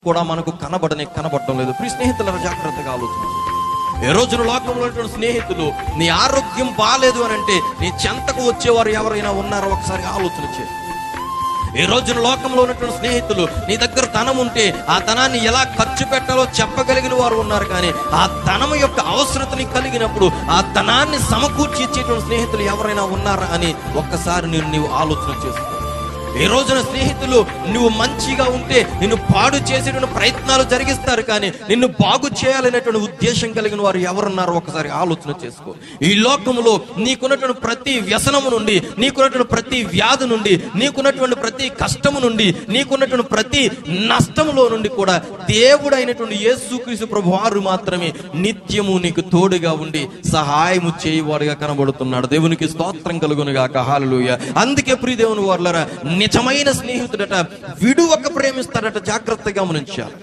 కూడా మనకు కనబడటం లేదు. ప్రియ స్నేహితులను జాగ్రత్తగా ఆలోచించండి. ఏ రోజున లోకంలో ఉన్నటువంటి స్నేహితులు, నీ ఆరోగ్యం బాగాలేదు అని అంటే నీ చెంతకు వచ్చేవారు ఎవరైనా ఉన్నారో ఒకసారి ఆలోచన చేయి. ఈ రోజున లోకంలో ఉన్నటువంటి స్నేహితులు, నీ దగ్గర ధనం ఉంటే ఆ ధనాన్ని ఎలా ఖర్చు పెట్టాలో చెప్పగలిగిన వారు ఉన్నారు, కానీ ఆ ధనం యొక్క అవసరతని కలిగినప్పుడు ఆ ధనాన్ని సమకూర్చి ఇచ్చేటువంటి స్నేహితులు ఎవరైనా ఉన్నారా అని ఒక్కసారి నీవు ఆలోచన చేసుకో. ఈ రోజున స్నేహితులు నువ్వు మంచిగా ఉంటే నిన్ను పాడు చేసేటువంటి ప్రయత్నాలు జరిగిస్తారు, కానీ నిన్ను బాగు చేయాలనేటువంటి ఉద్దేశం కలిగిన వారు ఎవరున్నారో ఒకసారి ఆలోచన చేసుకో. ఈ లోకంలో నీకున్నటువంటి ప్రతి వ్యసనము నుండి, నీకున్నటువంటి ప్రతి వ్యాధి నుండి, నీకున్నటువంటి ప్రతి కష్టము నుండి, నీకున్నటువంటి ప్రతి నష్టములో నుండి కూడా దేవుడైనటువంటి యేసుక్రీస్తు ప్రభువారు మాత్రమే నిత్యము నీకు తోడుగా ఉండి సహాయము చేయవాడుగా కనబడుతున్నాడు. దేవునికి స్తోత్రం కలుగునుగాక. హల్లెలూయా. అందుకే ప్రియ దేవుని వారలారా, నిజమైన స్నేహితుడట విడువక ప్రేమిస్తాడట. జాగ్రత్తగా గమనించాలి.